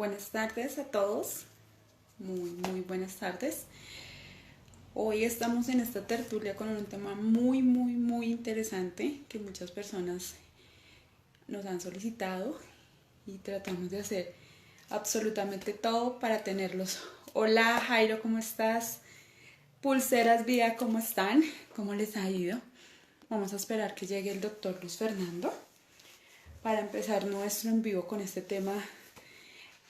Buenas tardes a todos, muy buenas tardes. Hoy estamos en esta tertulia con un tema muy interesante que muchas personas nos han solicitado y tratamos de hacer absolutamente todo para tenerlos. Hola Jairo, ¿cómo estás? Pulseras Vida, ¿cómo están? ¿Cómo les ha ido? Vamos a esperar que llegue el doctor Luis Fernando para empezar nuestro en vivo con este tema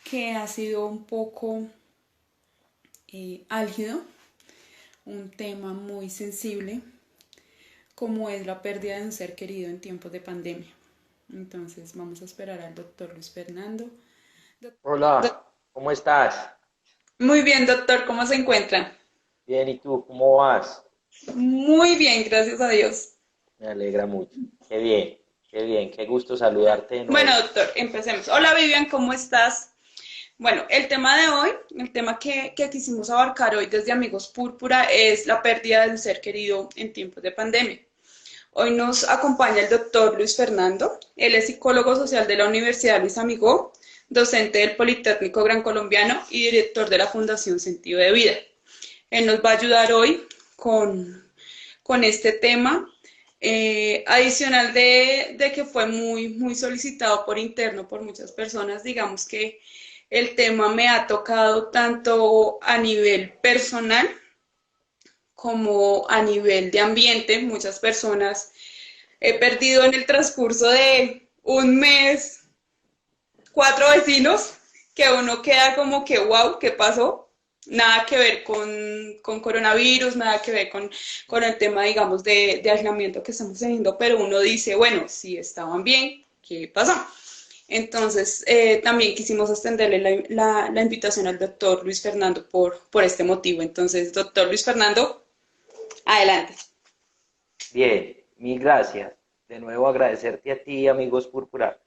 que ha sido un poco álgido, un tema muy sensible, como es la pérdida de un ser querido en tiempos de pandemia. Entonces vamos a esperar al doctor Luis Fernando. Hola, ¿cómo estás? Muy bien, doctor, ¿cómo se encuentra? Bien, ¿y tú? ¿Cómo vas? Muy bien, gracias a Dios. Me alegra mucho. Qué bien, qué gusto saludarte de Bueno, nuevo. doctor, empecemos. Hola Vivian, ¿cómo estás? Bueno, el tema de hoy, el tema que quisimos abarcar hoy desde Amigos Púrpura es la pérdida de un ser querido en tiempos de pandemia. Hoy nos acompaña el doctor Luis Fernando. Él es psicólogo social de la Universidad Luis Amigó, docente del Politécnico Gran Colombiano y director de la Fundación Sentido de Vida. Él nos va a ayudar hoy con este tema, adicional de que fue muy solicitado por interno por muchas personas. Digamos que el tema me ha tocado tanto a nivel personal como a nivel de ambiente. Muchas personas he perdido en el transcurso de un mes 4 vecinos que uno queda como que, wow, ¿qué pasó? Nada que ver con coronavirus, nada que ver con el tema, digamos, de aislamiento que estamos teniendo, pero uno dice, bueno, si estaban bien, ¿qué pasó? Entonces, también quisimos extenderle la invitación al doctor Luis Fernando por este motivo. Entonces, doctor Luis Fernando, adelante. Bien, mil gracias. De nuevo agradecerte a ti, amigos Púrpura,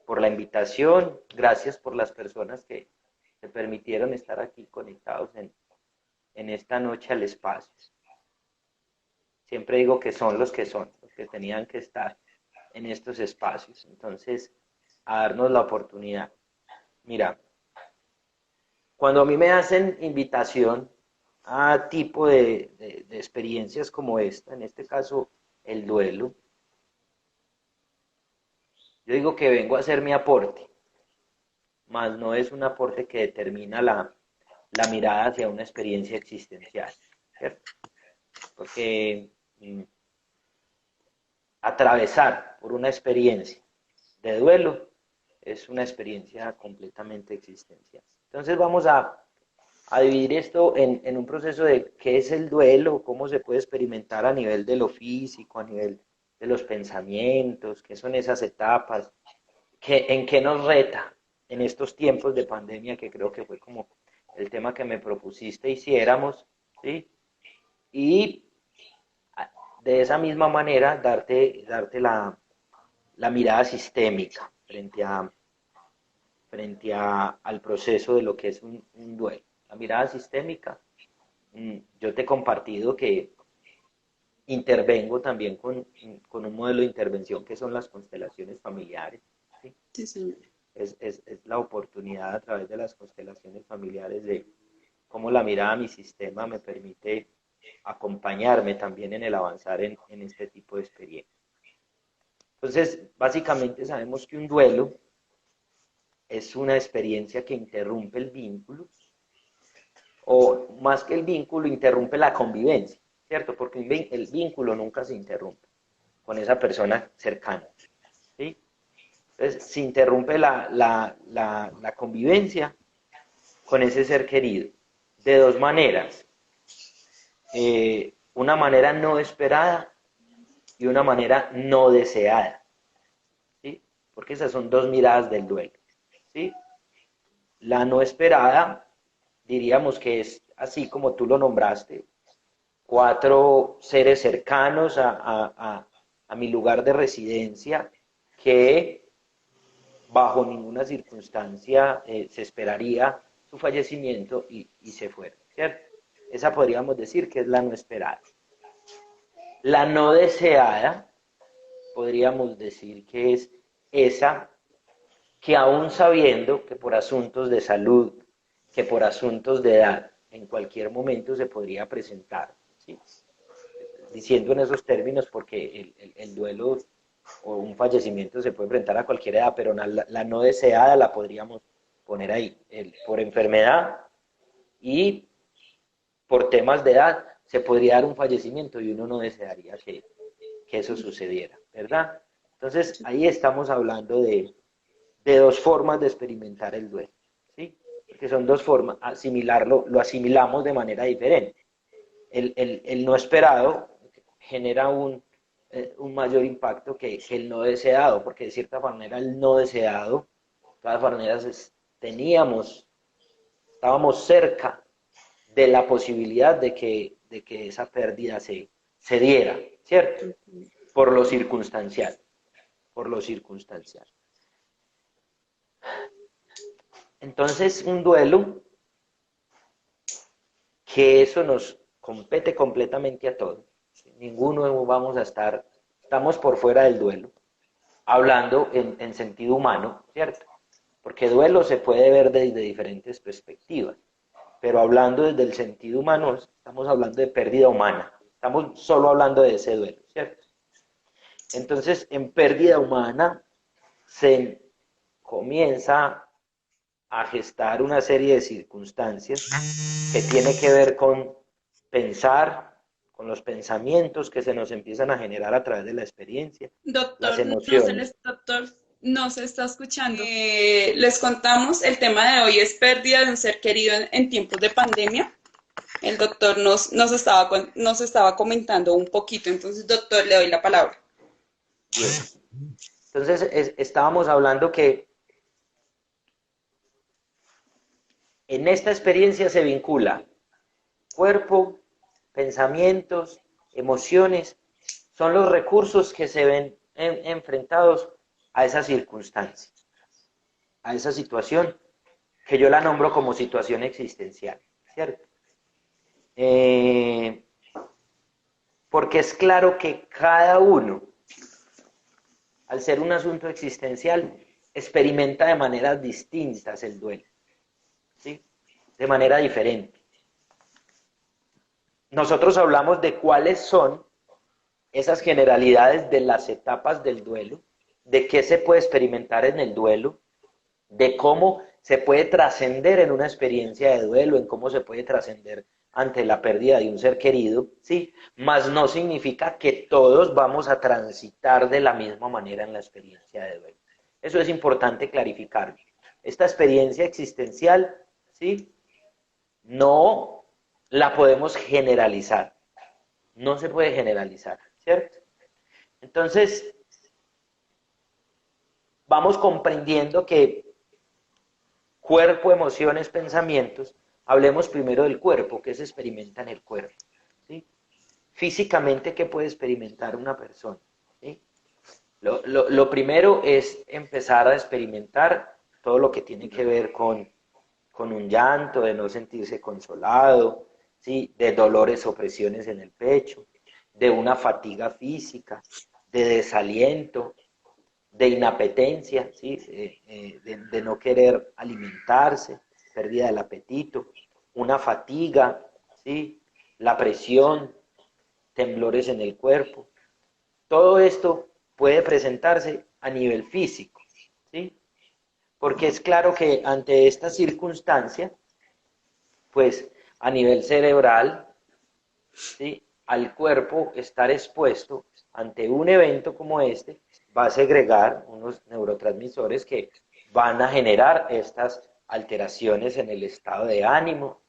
por la invitación. Gracias por las personas que se permitieron estar aquí conectados en esta noche al espacio. Siempre digo que son, los que tenían que estar en estos espacios. Entonces, a darnos la oportunidad. Mira, cuando a mí me hacen invitación a tipo de experiencias como esta, en este caso el duelo, yo digo que vengo a hacer mi aporte, más no es un aporte que determina la mirada hacia una experiencia existencial, ¿cierto? Porque atravesar por una experiencia de duelo es una experiencia completamente existencial. Entonces vamos a dividir esto en un proceso de qué es el duelo, cómo se puede experimentar a nivel de lo físico, a nivel de los pensamientos, qué son esas etapas, en qué nos reta en estos tiempos de pandemia, que creo que fue como el tema que me propusiste hiciéramos, ¿sí? Y de esa misma manera darte la mirada sistémica al proceso de lo que es un duelo. La mirada sistémica, yo te he compartido que intervengo también con un modelo de intervención que son las constelaciones familiares. ¿Sí? Sí, señor. Es la oportunidad a través de las constelaciones familiares de cómo la mirada a mi sistema me permite acompañarme también en el avanzar en este tipo de experiencias. Entonces, básicamente sabemos que un duelo es una experiencia que interrumpe el vínculo, o más que el vínculo, interrumpe la convivencia, ¿cierto? Porque el vínculo nunca se interrumpe con esa persona cercana, ¿sí? Entonces, se interrumpe la convivencia con ese ser querido de dos maneras. Una manera no esperada y una manera no deseada, ¿sí? Porque esas son dos miradas del duelo, ¿sí? La no esperada, diríamos que es así como tú lo nombraste, cuatro seres cercanos a mi lugar de residencia que bajo ninguna circunstancia se esperaría su fallecimiento y se fueron, ¿cierto? Esa podríamos decir que es la no esperada. La no deseada, podríamos decir que es esa que aún sabiendo que por asuntos de salud, que por asuntos de edad, en cualquier momento se podría presentar, ¿sí? Diciendo en esos términos porque el duelo o un fallecimiento se puede enfrentar a cualquier edad, pero la no deseada la podríamos poner ahí, por enfermedad y por temas de edad se podría dar un fallecimiento y uno no desearía que eso sucediera, ¿verdad? Entonces ahí estamos hablando de dos formas de experimentar el duelo, ¿sí? Que son dos formas, asimilarlo, lo asimilamos de manera diferente. El no esperado genera un mayor impacto que el no deseado, porque de cierta manera el no deseado, de todas maneras estábamos cerca de la posibilidad de que esa pérdida se diera, ¿cierto? Por lo circunstancial, por lo circunstancial. Entonces, un duelo, que eso nos compete completamente a todos. Ninguno vamos a estamos por fuera del duelo, hablando en sentido humano, ¿cierto? Porque duelo se puede ver desde diferentes perspectivas, pero hablando desde el sentido humano, estamos hablando de pérdida humana, estamos solo hablando de ese duelo, ¿cierto? Entonces, en pérdida humana se comienza a gestar una serie de circunstancias que tiene que ver con pensar, con los pensamientos que se nos empiezan a generar a través de la experiencia, las emociones. Doctor, no se está escuchando. Les contamos, el tema de hoy es pérdida de un ser querido en tiempos de pandemia. El doctor nos estaba comentando un poquito, entonces, doctor, le doy la palabra. Bien. Entonces, estábamos hablando que en esta experiencia se vincula cuerpo, pensamientos, emociones, son los recursos que se ven enfrentados a esa circunstancia, a esa situación que yo la nombro como situación existencial, ¿cierto? Porque es claro que cada uno, al ser un asunto existencial, experimenta de maneras distintas el duelo, ¿sí? De manera diferente. Nosotros hablamos de cuáles son esas generalidades de las etapas del duelo, de qué se puede experimentar en el duelo, de cómo se puede trascender en una experiencia de duelo, en cómo se puede trascender ante la pérdida de un ser querido, ¿sí? Mas no significa que todos vamos a transitar de la misma manera en la experiencia de duelo. Eso es importante clarificar. Esta experiencia existencial, ¿sí? No la podemos generalizar. No se puede generalizar, ¿cierto? Entonces, vamos comprendiendo que cuerpo, emociones, pensamientos, hablemos primero del cuerpo, ¿qué se experimenta en el cuerpo? ¿Sí? Físicamente, ¿qué puede experimentar una persona? ¿Sí? Lo primero es empezar a experimentar todo lo que tiene que ver con un llanto, de no sentirse consolado, ¿sí? De dolores o presiones en el pecho, de una fatiga física, de desaliento, de inapetencia, ¿sí? De no querer alimentarse, pérdida del apetito, una fatiga, ¿sí? La presión, temblores en el cuerpo. Todo esto puede presentarse a nivel físico, ¿sí? Porque es claro que ante esta circunstancia, pues a nivel cerebral, ¿sí? Al cuerpo estar expuesto ante un evento como este, va a segregar unos neurotransmisores que van a generar estas alteraciones en el estado de ánimo,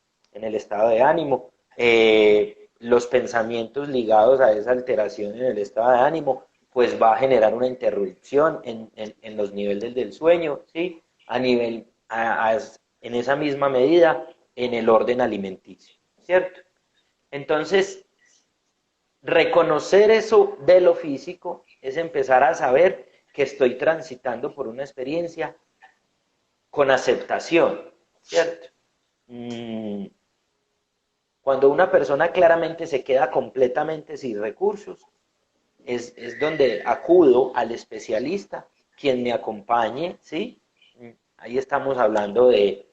los pensamientos ligados a esa alteración en el estado de ánimo, pues va a generar una interrupción en los niveles del sueño, ¿sí? En esa misma medida, en el orden alimenticio, ¿cierto? Entonces, reconocer eso de lo físico es empezar a saber que estoy transitando por una experiencia con aceptación, ¿cierto? Cuando una persona claramente se queda completamente sin recursos, es donde acudo al especialista, quien me acompañe, ¿sí? Ahí estamos hablando del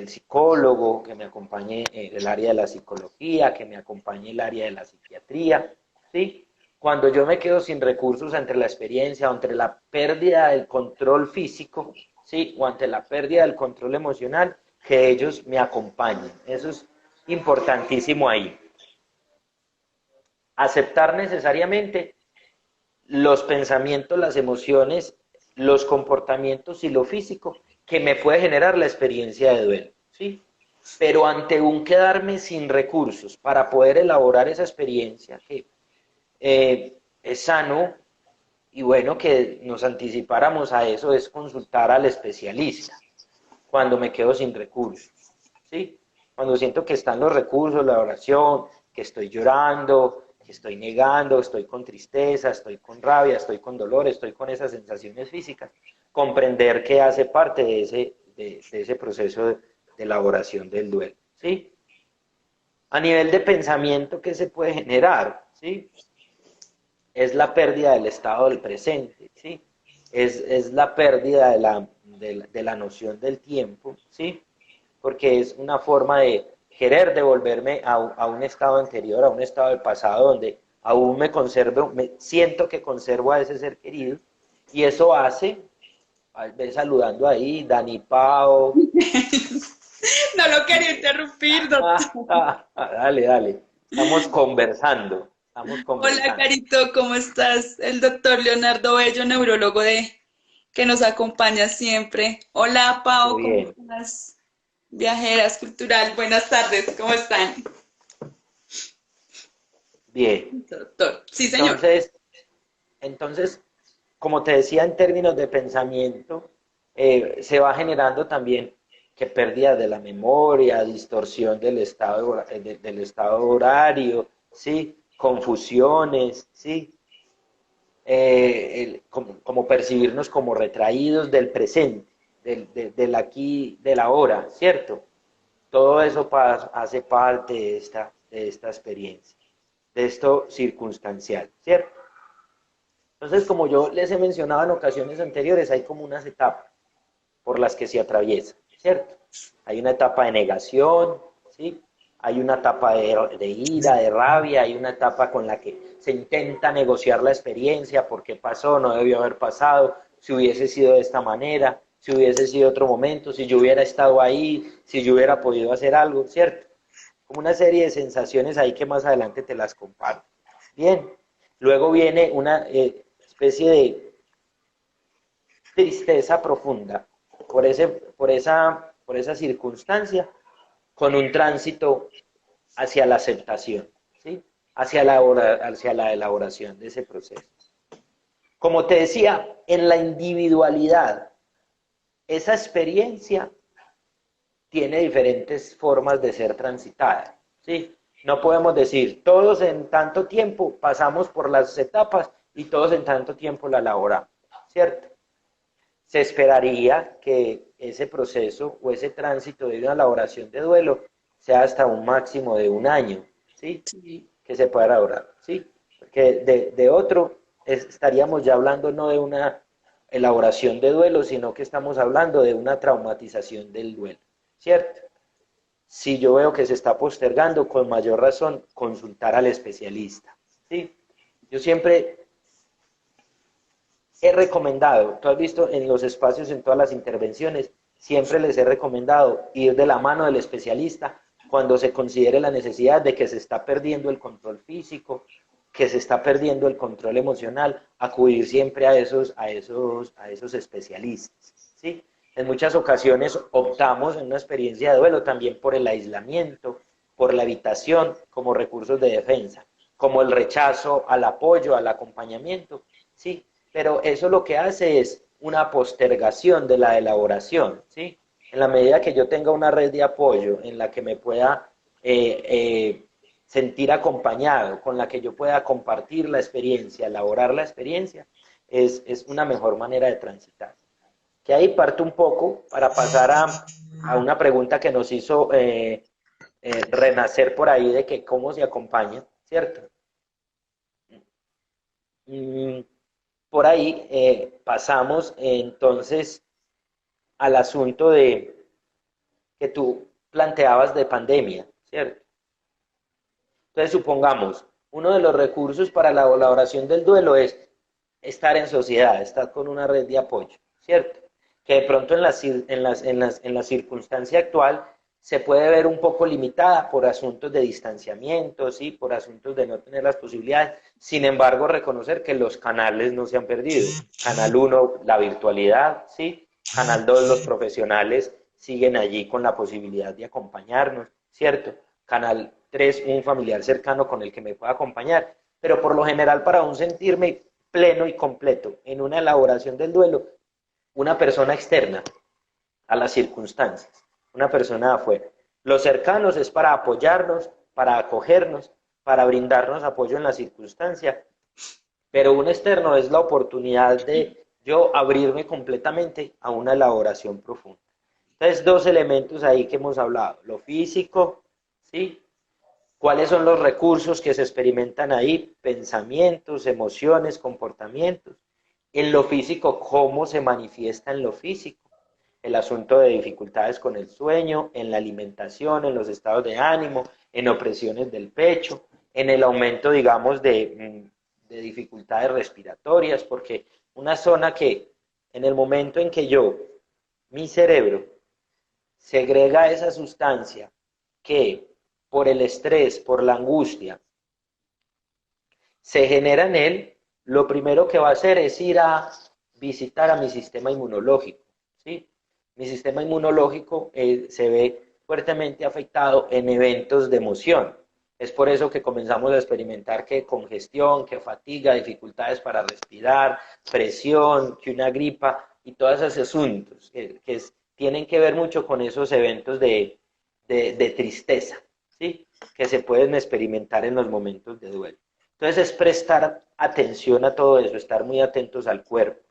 psicólogo, que me acompañe en el área de la psicología, que me acompañe el área de la psiquiatría, ¿sí? Cuando yo me quedo sin recursos ante la experiencia o ante la pérdida del control físico, ¿sí? O ante la pérdida del control emocional, que ellos me acompañen. Eso es importantísimo ahí. Aceptar necesariamente los pensamientos, las emociones, los comportamientos y lo físico que me puede generar la experiencia de duelo, ¿sí? Pero ante un quedarme sin recursos para poder elaborar esa experiencia, que es sano y bueno que nos anticipáramos a eso, es consultar al especialista cuando me quedo sin recursos, ¿sí? Cuando siento que están los recursos, la oración, que estoy llorando, que estoy negando, estoy con tristeza, estoy con rabia, estoy con dolor, estoy con esas sensaciones físicas, comprender que hace parte de ese proceso de elaboración del duelo, ¿sí? A nivel de pensamiento, ¿qué se puede generar? ¿Sí? Es la pérdida del estado del presente, ¿sí? Es la pérdida de la noción del tiempo, ¿sí? Porque es una forma de querer devolverme a un estado anterior, a un estado del pasado, donde aún me conservo, me siento que conservo a ese ser querido, y eso hace, ven saludando ahí, Dani Pao. No lo quería interrumpir, doctor. Dale, dale, estamos Hola, conversando. Carito, ¿cómo estás? El doctor Leonardo Bello, neurólogo que nos acompaña siempre. Hola, Qué Pau, ¿cómo bien, estás? Viajeras cultural, buenas tardes, ¿cómo están? bien. Doctor. Sí, señor. Entonces, Entonces, como te decía, en términos de pensamiento, se va generando también que pérdida de la memoria, distorsión del estado horario, ¿sí? Confusiones, ¿sí? Como percibirnos como retraídos del presente, del aquí, del ahora, ¿cierto? Todo eso hace parte de esta experiencia, de esto circunstancial, ¿cierto? Entonces, como yo les he mencionado en ocasiones anteriores, hay como unas etapas por las que se atraviesa, ¿cierto? Hay una etapa de negación, ¿sí? Hay una etapa de ira, de rabia, hay una etapa con la que se intenta negociar la experiencia, por qué pasó, no debió haber pasado, si hubiese sido de esta manera, si hubiese sido otro momento, si yo hubiera estado ahí, si yo hubiera podido hacer algo, ¿cierto? Como una serie de sensaciones ahí que más adelante te las comparto. Bien, luego viene una especie de tristeza profunda por esa circunstancia, con un tránsito hacia la aceptación, ¿sí? Hacia la elaboración de ese proceso. Como te decía, en la individualidad, esa experiencia tiene diferentes formas de ser transitada, ¿sí? No podemos decir, todos en tanto tiempo pasamos por las etapas y todos en tanto tiempo la elaboramos, ¿cierto? Se esperaría que ese proceso o ese tránsito de una elaboración de duelo sea hasta un máximo de un año, ¿sí? Sí. Que se pueda elaborar, ¿sí? Porque de otro estaríamos ya hablando no de una elaboración de duelo, sino que estamos hablando de una traumatización del duelo, ¿cierto? Si yo veo que se está postergando, con mayor razón, consultar al especialista, ¿sí? Yo siempre he recomendado, tú has visto en los espacios, en todas las intervenciones, siempre les he recomendado ir de la mano del especialista cuando se considere la necesidad de que se está perdiendo el control físico, que se está perdiendo el control emocional, acudir siempre a esos especialistas, ¿sí? En muchas ocasiones optamos en una experiencia de duelo también por el aislamiento, por la evitación como recursos de defensa, como el rechazo al apoyo, al acompañamiento, ¿sí? Pero eso lo que hace es una postergación de la elaboración, ¿sí? En la medida que yo tenga una red de apoyo en la que me pueda sentir acompañado, con la que yo pueda compartir la experiencia, elaborar la experiencia, es una mejor manera de transitar. Que ahí parto un poco para pasar a una pregunta que nos hizo renacer por ahí de que cómo se acompaña, ¿cierto? Mm, por ahí pasamos entonces al asunto de que tú planteabas de pandemia, ¿cierto? Entonces, supongamos, uno de los recursos para la elaboración del duelo es estar en sociedad, estar con una red de apoyo, ¿cierto? Que de pronto en la circunstancia actual se puede ver un poco limitada por asuntos de distanciamiento, ¿sí? Por asuntos de no tener las posibilidades. Sin embargo, reconocer que los canales no se han perdido. Canal uno la virtualidad, ¿sí? Canal 2 los profesionales siguen allí con la posibilidad de acompañarnos, ¿cierto? Canal 3 un familiar cercano con el que me pueda acompañar. Pero por lo general, para un sentirme pleno y completo en una elaboración del duelo, una persona externa a las circunstancias, una persona de afuera. Los cercanos es para apoyarnos, para acogernos, para brindarnos apoyo en la circunstancia, pero un externo es la oportunidad de yo abrirme completamente a una elaboración profunda. Entonces, dos elementos ahí que hemos hablado, lo físico, ¿sí? ¿Cuáles son los recursos que se experimentan ahí? Pensamientos, emociones, comportamientos. En lo físico, ¿cómo se manifiesta en lo físico? El asunto de dificultades con el sueño, en la alimentación, en los estados de ánimo, en opresiones del pecho, en el aumento, digamos, de dificultades respiratorias, porque una zona que en el momento en que mi cerebro, segrega esa sustancia que por el estrés, por la angustia, se genera en él, lo primero que va a hacer es ir a visitar a mi sistema inmunológico, ¿sí? Mi sistema inmunológico se ve fuertemente afectado en eventos de emoción. Es por eso que comenzamos a experimentar que congestión, que fatiga, dificultades para respirar, presión, que una gripa y todos esos asuntos tienen que ver mucho con esos eventos de tristeza, ¿sí? Que se pueden experimentar en los momentos de duelo. Entonces es prestar atención a todo eso, estar muy atentos al cuerpo.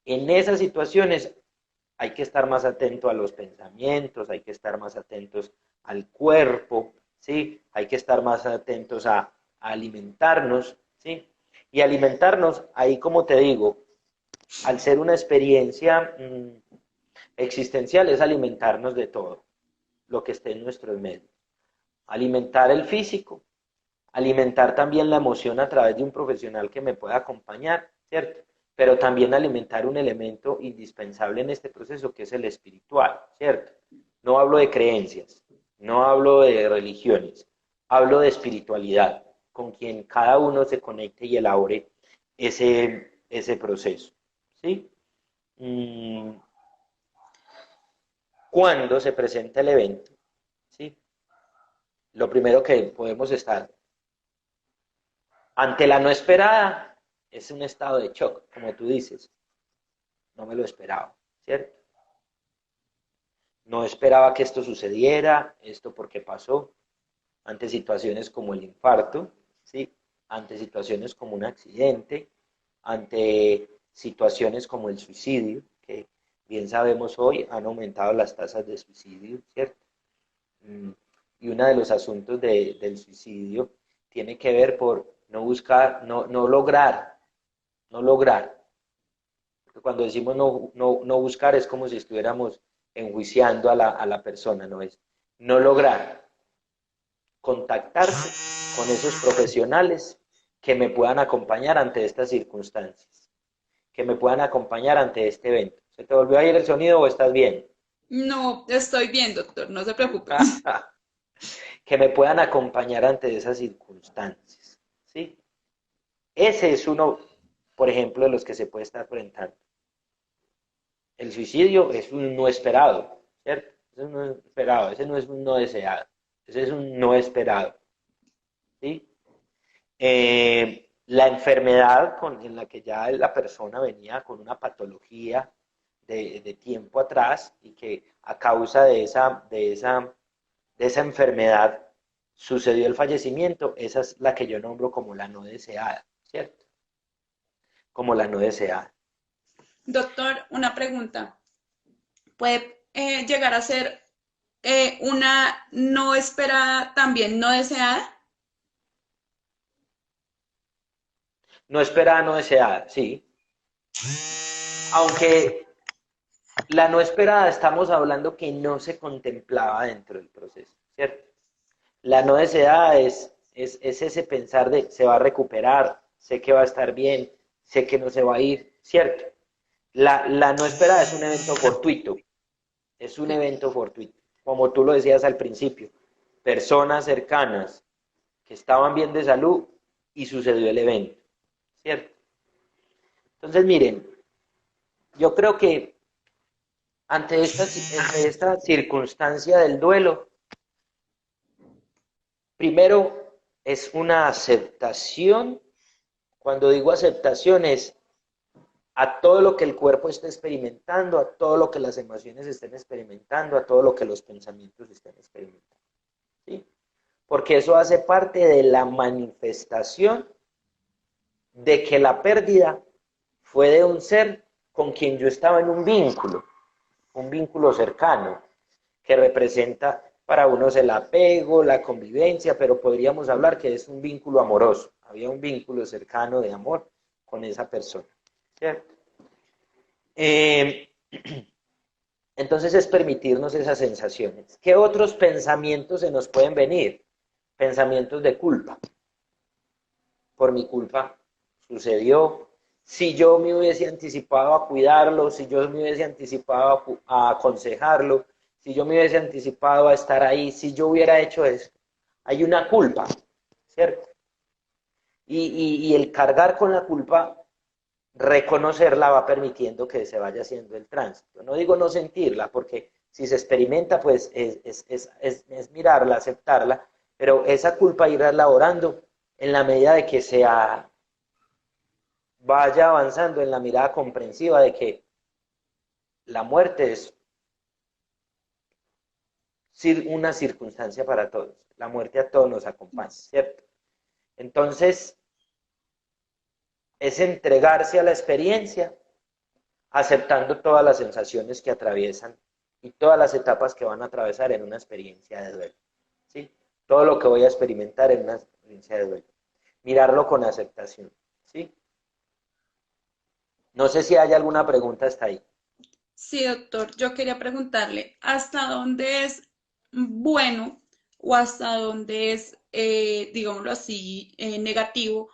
En esas situaciones hay que estar más atento a los pensamientos, hay que estar más atentos al cuerpo, ¿sí? Hay que estar más atentos a alimentarnos, ¿sí? Y alimentarnos, ahí como te digo, al ser una experiencia existencial, es alimentarnos de todo lo que esté en nuestros medios. Alimentar el físico, alimentar también la emoción a través de un profesional que me pueda acompañar, ¿cierto? Pero también alimentar un elemento indispensable en este proceso que es el espiritual, ¿cierto? No hablo de creencias, no hablo de religiones, hablo de espiritualidad, con quien cada uno se conecte y elabore ese proceso, ¿sí? Cuando se presenta el evento, ¿sí? Lo primero que podemos estar ante la no esperada es un estado de shock, como tú dices. No me lo esperaba, ¿cierto? No esperaba que esto sucediera, esto porque pasó, ante situaciones como el infarto, ¿sí? Ante situaciones como un accidente, ante situaciones como el suicidio, que bien sabemos hoy han aumentado las tasas de suicidio, ¿cierto? Y uno de los asuntos del suicidio tiene que ver por no buscar, no lograr, no lograr. Porque cuando decimos no buscar es como si estuviéramos enjuiciando a la persona, ¿no es? No lograr contactarse con esos profesionales que me puedan acompañar ante estas circunstancias, que me puedan acompañar ante este evento. ¿Se te volvió a ir el sonido o estás bien? No, estoy bien, doctor, no se preocupe. Que me puedan acompañar ante esas circunstancias, ¿sí? Ese es uno, por ejemplo, de los que se puede estar enfrentando. El suicidio es un no esperado, ¿cierto? Es un no esperado, ese no es un no deseado, ese es un no esperado, ¿sí? La enfermedad en la que ya la persona venía con una patología de tiempo atrás y que a causa de esa enfermedad sucedió el fallecimiento, esa es la que yo nombro como la no deseada, ¿cierto? Como la no deseada. Doctor, una pregunta. ¿Puede llegar a ser una no esperada, también no deseada? No esperada, no deseada, sí. Aunque La no esperada estamos hablando que no se contemplaba dentro del proceso, ¿cierto? La no deseada es ese pensar de se va a recuperar, sé que va a estar bien, sé que no se va a ir, ¿cierto? La no esperada es un evento fortuito, es un evento fortuito. Como tú lo decías al principio, personas cercanas que estaban bien de salud y sucedió el evento, ¿cierto? Entonces, miren, yo creo que ante esta circunstancia del duelo, primero es una aceptación. Cuando digo aceptación es a todo lo que el cuerpo está experimentando, a todo lo que las emociones estén experimentando, a todo lo que los pensamientos estén experimentando, ¿sí? Porque eso hace parte de la manifestación de que la pérdida fue de un ser con quien yo estaba en un vínculo cercano, que representa para unos el apego, la convivencia, pero podríamos hablar que es un vínculo amoroso. Había un vínculo cercano de amor con esa persona, ¿cierto? Eh, entonces es permitirnos esas sensaciones. ¿Qué otros pensamientos se nos pueden venir? Pensamientos de culpa. Por mi culpa sucedió. Si yo me hubiese anticipado a cuidarlo, si yo me hubiese anticipado a aconsejarlo, si yo me hubiese anticipado a estar ahí, si yo hubiera hecho eso, hay una culpa, ¿cierto? Y el cargar con la culpa, reconocerla va permitiendo que se vaya haciendo el tránsito. No digo no sentirla, porque si se experimenta, pues es mirarla, aceptarla, pero esa culpa irá elaborando en la medida de que sea vaya avanzando en la mirada comprensiva de que la muerte es una circunstancia para todos. La muerte a todos nos acompaña, ¿cierto? Entonces, es entregarse a la experiencia, aceptando todas las sensaciones que atraviesan y todas las etapas que van a atravesar en una experiencia de duelo, ¿sí? Todo lo que voy a experimentar en una experiencia de duelo. Mirarlo con aceptación, ¿sí? No sé si hay alguna pregunta hasta ahí. Sí, doctor, yo quería preguntarle, ¿hasta dónde es bueno o hasta dónde es, digámoslo así, negativo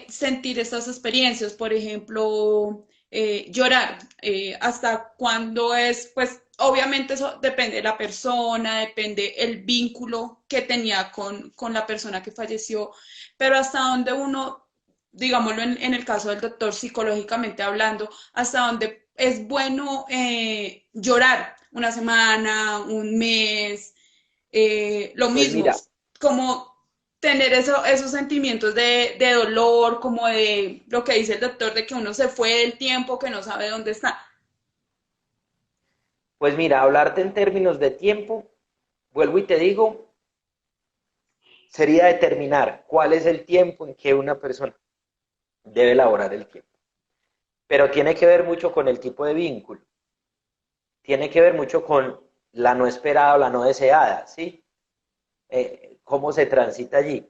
sentir estas experiencias? Por ejemplo, llorar, ¿hasta cuándo es? Pues obviamente eso depende de la persona, depende el vínculo que tenía con la persona que falleció, pero hasta dónde uno, digámoslo en el caso del doctor, psicológicamente hablando, hasta dónde es bueno llorar una semana, un mes, lo Pues mismo, mira, como tener esos sentimientos de dolor, como de lo que dice el doctor, de que uno se fue del tiempo, que no sabe dónde está. pues mira, hablarte en términos de tiempo, vuelvo y te digo, sería determinar cuál es el tiempo en que una persona debe elaborar el tiempo. Pero tiene que ver mucho con el tipo de vínculo, tiene que ver mucho con la no esperada o la no deseada, ¿sí? Cómo se transita allí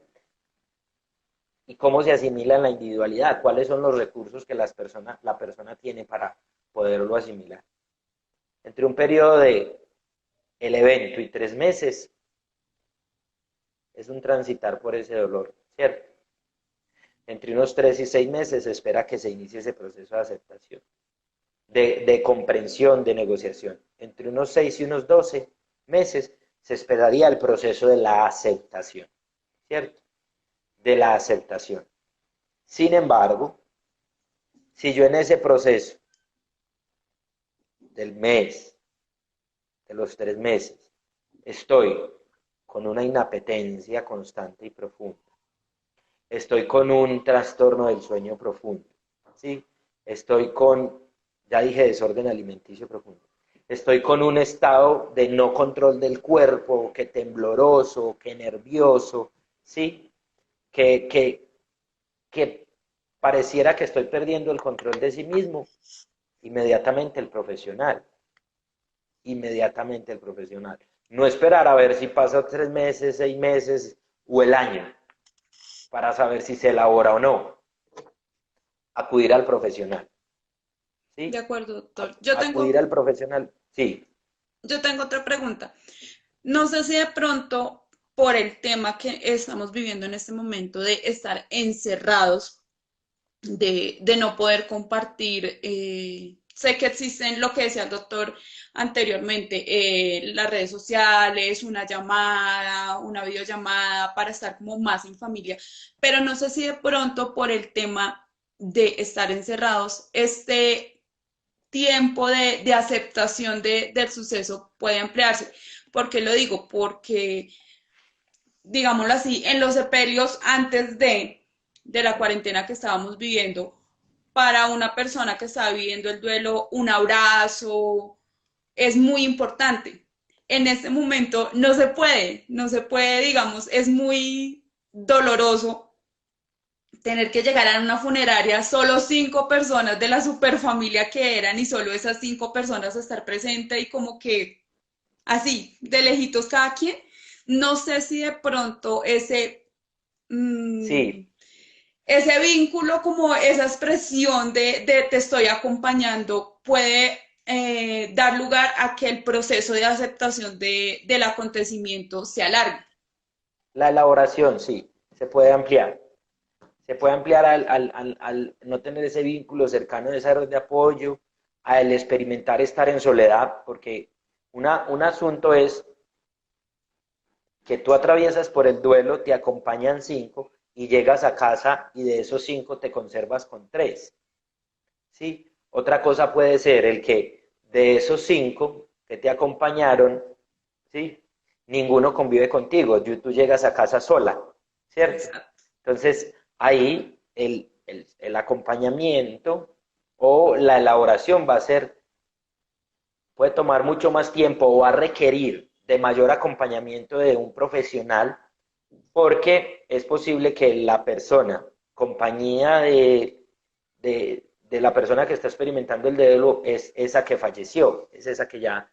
y cómo se asimila en la individualidad, cuáles son los recursos que la persona tiene para poderlo asimilar. Entre un periodo de el evento y 3 meses es un transitar por ese dolor, ¿cierto? Entre unos 3 y 6 meses se espera que se inicie ese proceso de aceptación, de comprensión, de negociación. Entre unos 6 y unos 12 meses se esperaría el proceso de la aceptación, ¿cierto? De la aceptación. Sin embargo, si yo en ese proceso del mes, de los 3 meses, estoy con una inapetencia constante y profunda, estoy con un trastorno del sueño profundo, ¿sí? Estoy con, ya dije, desorden alimenticio profundo. Estoy con un estado de no control del cuerpo, que tembloroso, que nervioso, ¿sí? Que, que, que pareciera que estoy perdiendo el control de sí mismo. Inmediatamente el profesional. No esperar a ver si pasa 3 meses, 6 meses o el año para saber si se elabora o no. Acudir al profesional, De ¿sí? acuerdo, doctor. Acudir al profesional, sí. Yo tengo otra pregunta. No sé si de pronto por el tema que estamos viviendo en este momento de estar encerrados, de no poder compartir, sé que existen lo que decía el doctor anteriormente, las redes sociales, una llamada, una videollamada para estar como más en familia, pero no sé si de pronto por el tema de estar encerrados, este tiempo de aceptación del suceso puede ampliarse. ¿Por qué lo digo? Porque, digámoslo así, en los sepelios antes de la cuarentena que estábamos viviendo, para una persona que está viviendo el duelo, un abrazo es muy importante. En este momento no se puede, digamos, es muy doloroso tener que llegar a una funeraria, solo 5 personas de la superfamilia que eran y solo esas 5 personas estar presente y como que así, de lejitos cada quien. No sé si de pronto mmm, Sí, ese vínculo, como esa expresión de te estoy acompañando, puede dar lugar a que el proceso de aceptación del acontecimiento se alargue. la elaboración, sí, se puede ampliar. Se puede ampliar al no tener ese vínculo cercano, esa red de apoyo, al experimentar estar en soledad, porque un asunto es que tú atraviesas por el duelo, te acompañan 5 y llegas a casa y de esos 5 te conservas con 3. ¿Sí? Otra cosa puede ser el que de esos 5 que te acompañaron, ¿sí? Ninguno convive contigo, tú llegas a casa sola, ¿cierto? Exacto. Entonces, ahí el acompañamiento o la elaboración va a ser, puede tomar mucho más tiempo o va a requerir de mayor acompañamiento de un profesional porque es posible que la persona, compañía de la persona que está experimentando el duelo, es esa que falleció, es esa que ya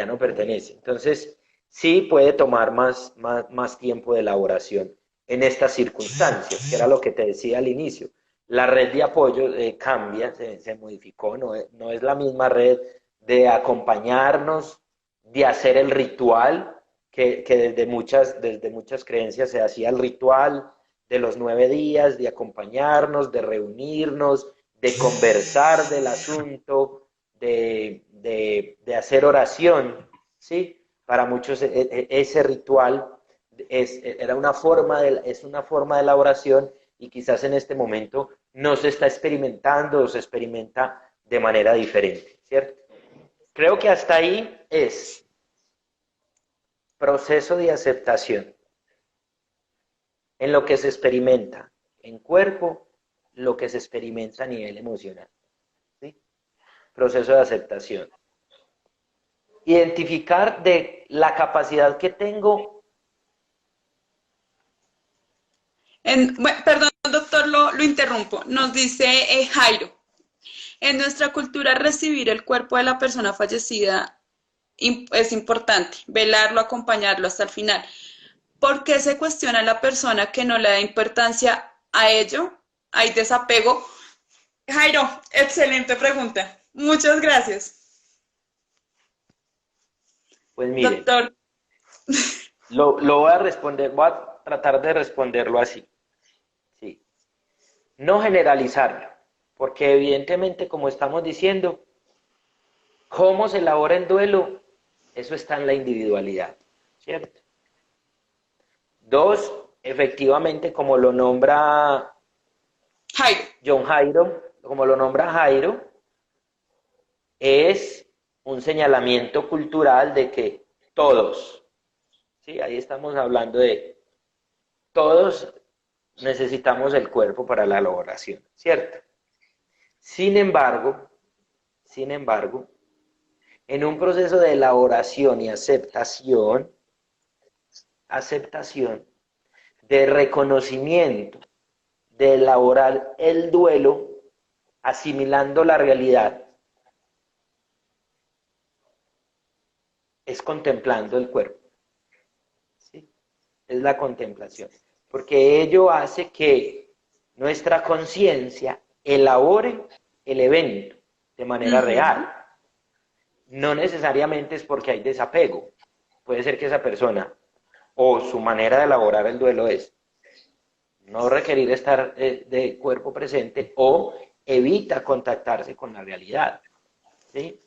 no pertenece. Entonces, sí puede tomar más tiempo de elaboración en estas circunstancias, que era lo que te decía al inicio. La red de apoyo cambia, se modificó, no es la misma red de acompañarnos, de hacer el ritual, que desde muchas creencias se hacía el ritual de los 9 días, de acompañarnos, de reunirnos, de conversar del asunto, de hacer oración, ¿sí? Para muchos ese ritual es una forma de la oración y quizás en este momento no se está experimentando o se experimenta de manera diferente, ¿cierto? Creo que hasta ahí es proceso de aceptación en lo que se experimenta en cuerpo, lo que se experimenta a nivel emocional. ¿Sí? Proceso de aceptación. Identificar de la capacidad que tengo. Bueno, perdón, doctor, lo interrumpo. Nos dice Jairo, en nuestra cultura recibir el cuerpo de la persona fallecida es importante, velarlo, acompañarlo hasta el final. ¿Por qué se cuestiona a la persona que no le da importancia a ello? ¿Hay desapego? Jairo, excelente pregunta. Muchas gracias. Pues miren, Doctor, lo voy a responder, voy a tratar de responderlo así. ¿Sí? No generalizarlo, porque evidentemente, como estamos diciendo, cómo se elabora el duelo, eso está en la individualidad, ¿cierto? Dos, efectivamente, como lo nombra Jairo, John Jairo, como lo nombra Jairo, es un señalamiento cultural de que todos, ¿sí? Ahí estamos hablando de todos necesitamos el cuerpo para la elaboración, ¿cierto? Sin embargo, sin embargo, en un proceso de elaboración y aceptación, de reconocimiento, de elaborar el duelo, asimilando la realidad, es contemplando el cuerpo, ¿sí? Es la contemplación, porque ello hace que nuestra conciencia elabore el evento de manera real. No necesariamente es porque hay desapego. Puede ser que esa persona o su manera de elaborar el duelo es no requerir estar de cuerpo presente o evita contactarse con la realidad, ¿sí?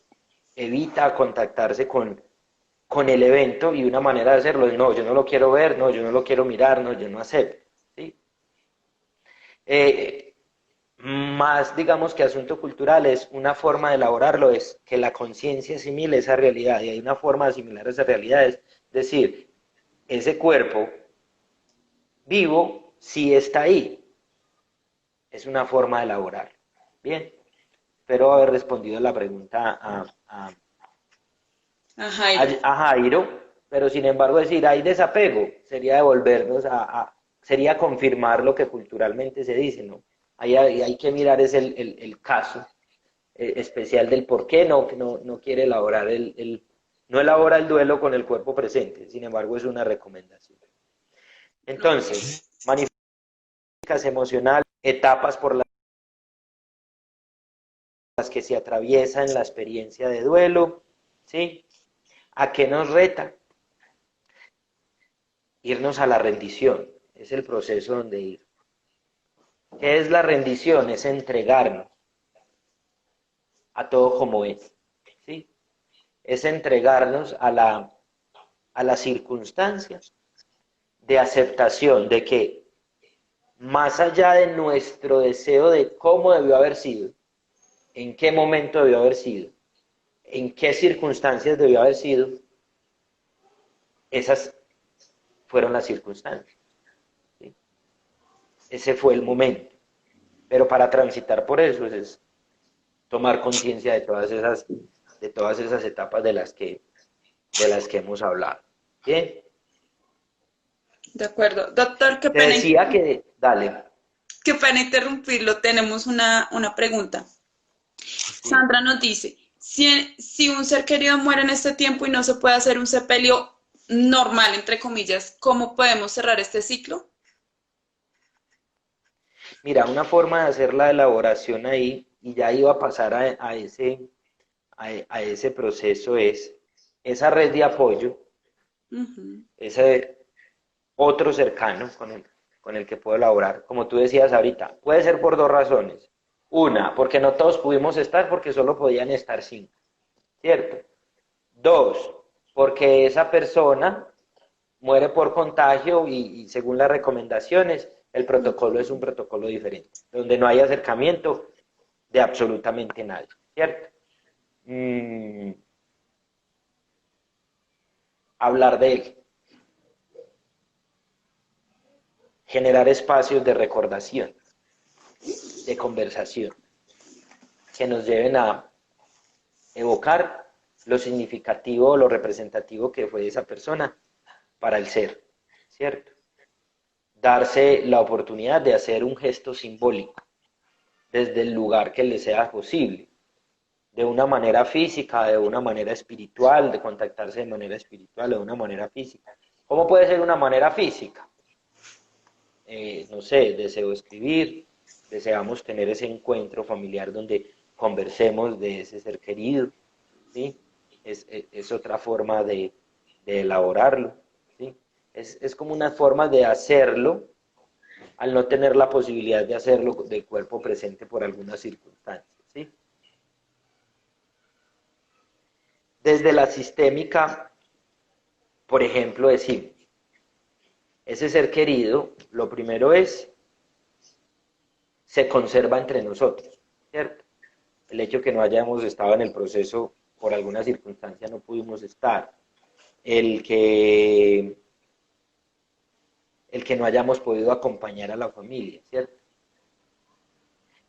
Evita contactarse con el evento y una manera de hacerlo es no, yo no lo quiero ver, no, yo no lo quiero mirar, no, yo no acepto, ¿sí? Más, digamos que asunto cultural es una forma de elaborarlo, es que la conciencia asimile esa realidad y hay una forma de asimilar esa realidad, es decir, ese cuerpo vivo sí está ahí, es una forma de elaborar. Bien, espero haber respondido la pregunta A Jairo. a Jairo, pero sin embargo decir hay desapego sería devolvernos sería confirmar lo que culturalmente se dice, ¿no? Ahí hay que mirar es el caso especial del por qué no quiere elaborar no elabora el duelo con el cuerpo presente, sin embargo es una recomendación. Entonces, magníficas emocionales, etapas por las que se atraviesa en la experiencia de duelo, ¿sí? ¿A qué nos reta? Irnos a la rendición, es el proceso donde ir. ¿Qué es la rendición? Es entregarnos a todo como es, ¿sí? Es entregarnos a las circunstancias de aceptación de que más allá de nuestro deseo de cómo debió haber sido, en qué momento debió haber sido, en qué circunstancias debió haber sido, esas fueron las circunstancias, ¿sí? Ese fue el momento. Pero para transitar por eso es tomar conciencia de todas esas etapas de las que hemos hablado. Bien. De acuerdo. Doctor, Te decía que, dale. qué pena interrumpirlo. Tenemos una pregunta. Sí. Sandra nos dice, si un ser querido muere en este tiempo y no se puede hacer un sepelio normal, entre comillas, ¿cómo podemos cerrar este ciclo? Mira, una forma de hacer la elaboración ahí, y ya iba a pasar a ese proceso, es esa red de apoyo, ese otro cercano con el que puedo elaborar, como tú decías ahorita, puede ser por dos razones. Una, porque no todos pudimos estar porque solo podían estar cinco, ¿cierto? Dos, porque esa persona muere por contagio y según las recomendaciones, el protocolo es un protocolo diferente, donde no hay acercamiento de absolutamente nadie, ¿cierto? Hablar de él, generar espacios de recordación, de conversación, que nos lleven a evocar lo significativo, lo representativo que fue esa persona para el ser, ¿cierto? Darse la oportunidad de hacer un gesto simbólico desde el lugar que le sea posible, de una manera física, de una manera espiritual, de contactarse de manera espiritual, de una manera física. ¿Cómo puede ser una manera física? No sé, deseo escribir, deseamos tener ese encuentro familiar donde conversemos de ese ser querido, ¿sí? Es otra forma de elaborarlo, ¿sí? Es como una forma de hacerlo al no tener la posibilidad de hacerlo del cuerpo presente por algunas circunstancias, ¿sí? Desde la sistémica, por ejemplo, decimos, ese ser querido, lo primero es, se conserva entre nosotros, ¿cierto? El hecho que no hayamos estado en el proceso por alguna circunstancia no pudimos estar, el que, el que no hayamos podido acompañar a la familia, ¿cierto?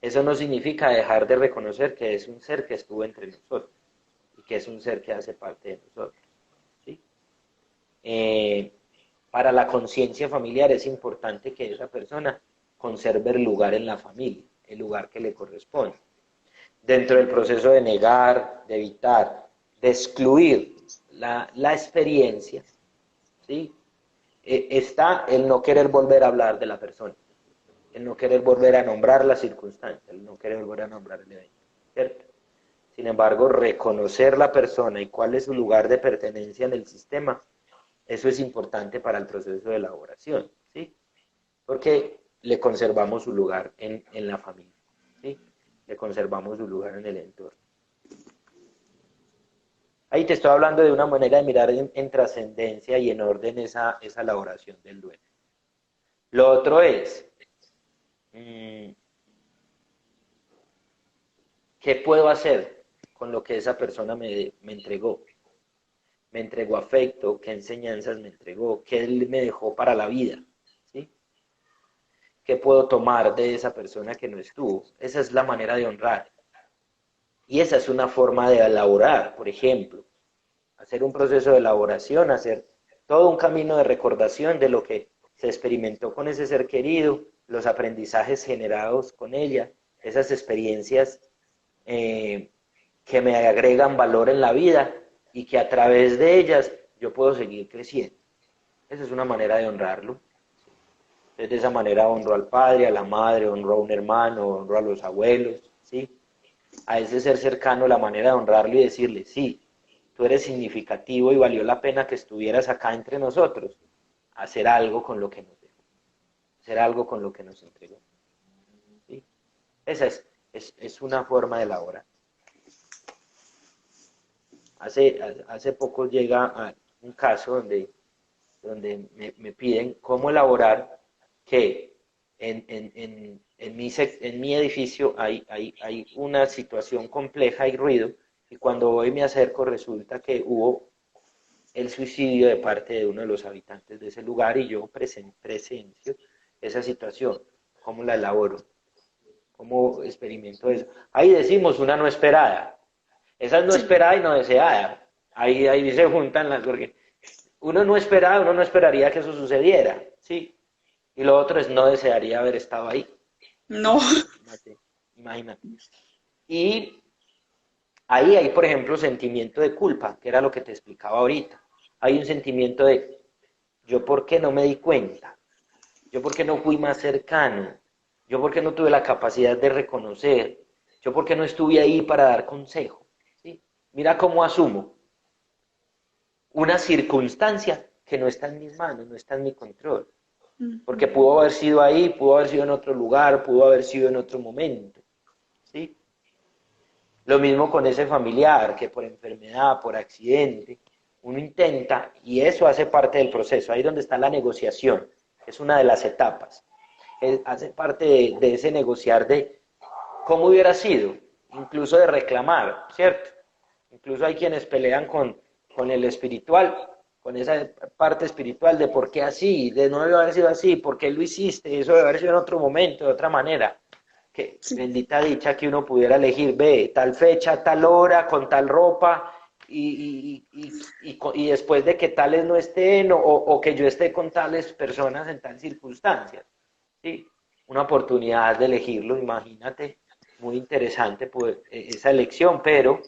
Eso no significa dejar de reconocer que es un ser que estuvo entre nosotros y que es un ser que hace parte de nosotros, ¿sí? Para la conciencia familiar es importante que esa persona conserve el lugar en la familia, el lugar que le corresponde. Dentro del proceso de negar, de evitar, de excluir la experiencia, ¿sí? Está el no querer volver a hablar de la persona, el no querer volver a nombrar la circunstancia, el no querer volver a nombrar el evento, ¿cierto? Sin embargo, reconocer la persona y cuál es su lugar de pertenencia en el sistema, eso es importante para el proceso de elaboración, ¿sí? Porque le conservamos su lugar en la familia, ¿sí? Le conservamos su lugar en el entorno. Ahí te estoy hablando de una manera de mirar en trascendencia y en orden esa elaboración del duelo. Lo otro es, ¿qué puedo hacer con lo que esa persona me entregó? Me entregó afecto, qué enseñanzas me entregó, qué él me dejó para la vida, ¿sí? ¿Qué puedo tomar de esa persona que no estuvo? Esa es la manera de honrar. Y esa es una forma de elaborar, por ejemplo, hacer un proceso de elaboración, hacer todo un camino de recordación de lo que se experimentó con ese ser querido, los aprendizajes generados con ella, esas experiencias que me agregan valor en la vida y que a través de ellas yo puedo seguir creciendo. Esa es una manera de honrarlo. Entonces, de esa manera honro al padre, a la madre, honro a un hermano, honro a los abuelos, ¿sí? A ese ser cercano, la manera de honrarlo y decirle, sí, tú eres significativo y valió la pena que estuvieras acá entre nosotros, hacer algo con lo que nos dejó, hacer algo con lo que nos entregó. ¿Sí? Esa es una forma de elaborar. Hace poco llega a un caso donde me piden cómo elaborar que en mi edificio hay una situación compleja y ruido, y cuando hoy me acerco resulta que hubo el suicidio de parte de uno de los habitantes de ese lugar y yo presencio esa situación. ¿Cómo la elaboro? ¿Cómo experimento eso? Ahí decimos una no esperada. Esa es no Sí. esperada y no deseada. Ahí se juntan las... Porque uno no esperaba, uno no esperaría que eso sucediera, ¿sí? Y lo otro es no desearía haber estado ahí. No. ¿Sí? Imagínate, imagínate. Y ahí hay, por ejemplo, sentimiento de culpa, que era lo que te explicaba ahorita. Hay un sentimiento de, ¿yo por qué no me di cuenta? ¿Yo por qué no fui más cercano? ¿Yo por qué no tuve la capacidad de reconocer? ¿Yo por qué no estuve ahí para dar consejo? ¿Sí? Mira cómo asumo una circunstancia que no está en mis manos, no está en mi control. Porque Ujú. pudo haber sido ahí, pudo haber sido en otro lugar, pudo haber sido en otro momento. ¿Sí? Lo mismo con ese familiar que por enfermedad, por accidente, uno intenta, y eso hace parte del proceso, ahí donde está la negociación, es una de las etapas, hace parte de ese negociar de cómo hubiera sido, incluso de reclamar, ¿cierto? Incluso hay quienes pelean con el espiritual, con esa parte espiritual de por qué así, de no debe haber sido así, por qué lo hiciste, eso debe haber sido en otro momento, de otra manera. Que Sí. bendita dicha que uno pudiera elegir, ve, tal fecha, tal hora, con tal ropa, y después de que tales no estén, o que yo esté con tales personas en tal circunstancia. ¿Sí? Una oportunidad de elegirlo, imagínate, muy interesante pues, esa elección, pero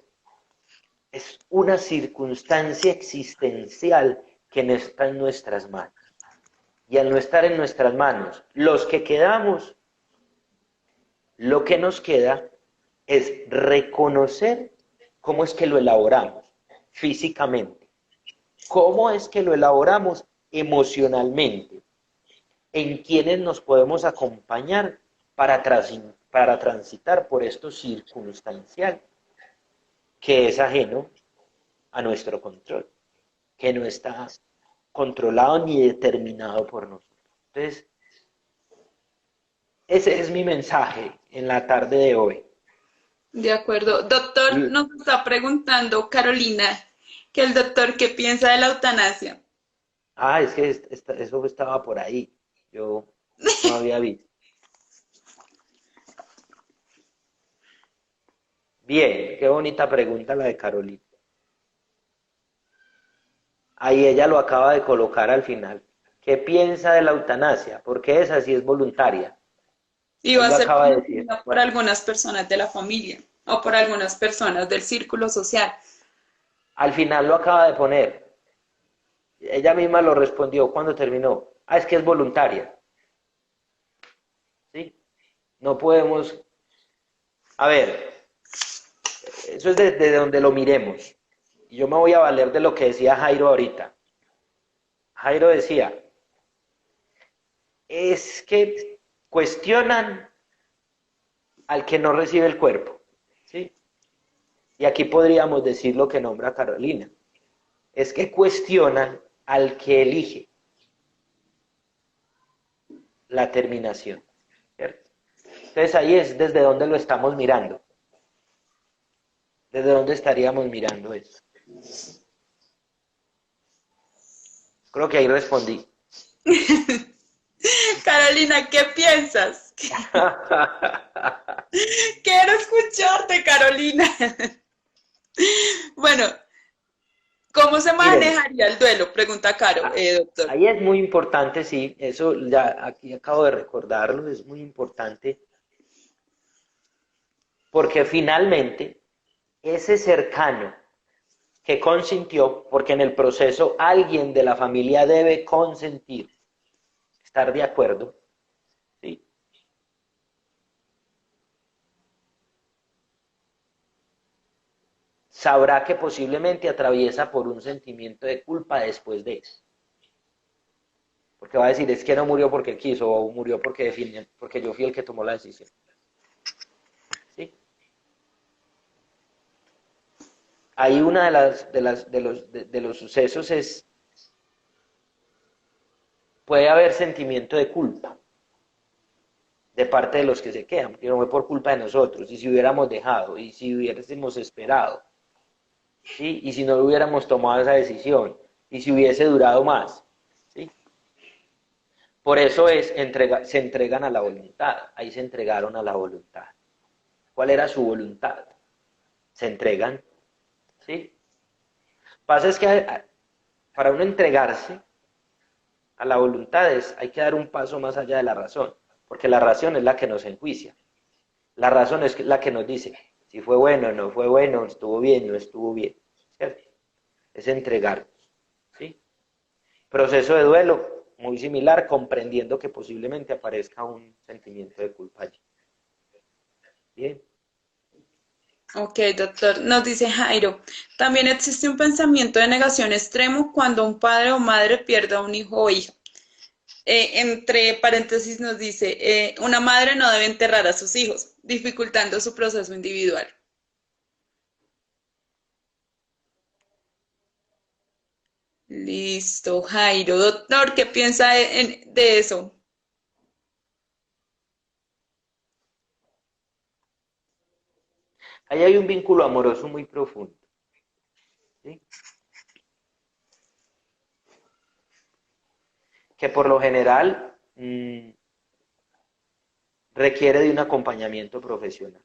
es una circunstancia existencial que no está en nuestras manos. Y al no estar en nuestras manos, los que quedamos, lo que nos queda es reconocer cómo es que lo elaboramos físicamente, cómo es que lo elaboramos emocionalmente, en quienes nos podemos acompañar para transitar por esto circunstancial que es ajeno a nuestro control, que no está controlado ni determinado por nosotros. Entonces, ese es mi mensaje en la tarde de hoy. De acuerdo. Doctor, nos está preguntando Carolina, que el doctor qué piensa de la eutanasia. Es que eso estaba por ahí. Yo no había visto. Bien, qué bonita pregunta la de Carolina. Ahí ella lo acaba de colocar al final. ¿Qué piensa de la eutanasia? Porque esa sí es voluntaria. Y Ahí va a lo ser acaba de decir. conocida por algunas personas de la familia o por algunas personas del círculo social. Al final lo acaba de poner. Ella misma lo respondió cuando terminó. Es que es voluntaria. ¿Sí? No podemos... A ver, eso es desde donde lo miremos. Y yo me voy a valer de lo que decía Jairo ahorita. Jairo decía, es que cuestionan al que no recibe el cuerpo, ¿sí? Y aquí podríamos decir lo que nombra Carolina. Es que cuestionan al que elige la terminación, ¿cierto? Entonces ahí es desde donde lo estamos mirando. ¿Desde dónde estaríamos mirando eso? Creo que ahí respondí. Carolina, ¿qué piensas? Quiero escucharte, Carolina. Bueno, ¿cómo se Miren, manejaría el duelo? Pregunta Caro, doctor. ahí es muy importante, sí, eso ya aquí acabo de recordarlo, es muy importante, porque finalmente ese cercano que consintió, porque en el proceso alguien de la familia debe consentir, estar de acuerdo, ¿sí? Sabrá que posiblemente atraviesa por un sentimiento de culpa después de eso. Porque va a decir, es que no murió porque él quiso, o murió porque yo fui el que tomó la decisión. ¿Sí? Ahí una de los sucesos es, puede haber sentimiento de culpa de parte de los que se quedan, porque no fue por culpa de nosotros, y si hubiéramos dejado, y si hubiésemos esperado, ¿sí? Y si no hubiéramos tomado esa decisión, y si hubiese durado más, ¿sí? Por eso se entregan a la voluntad, ahí se entregaron a la voluntad. ¿Cuál era su voluntad? Se entregan, ¿sí? Pasa es que para uno entregarse a la voluntad hay que dar un paso más allá de la razón, porque la razón es la que nos enjuicia. La razón es la que nos dice si fue bueno, no fue bueno, estuvo bien, no estuvo bien, ¿cierto? Es entregarnos, ¿sí? Proceso de duelo muy similar, comprendiendo que posiblemente aparezca un sentimiento de culpa allí. Bien. Ok, doctor. Nos dice Jairo, también existe un pensamiento de negación extremo cuando un padre o madre pierde a un hijo o hija. Entre paréntesis nos dice, una madre no debe enterrar a sus hijos, dificultando su proceso individual. Listo, Jairo. Doctor, ¿qué piensa de eso? Ahí hay un vínculo amoroso muy profundo, ¿sí? Que por lo general requiere de un acompañamiento profesional.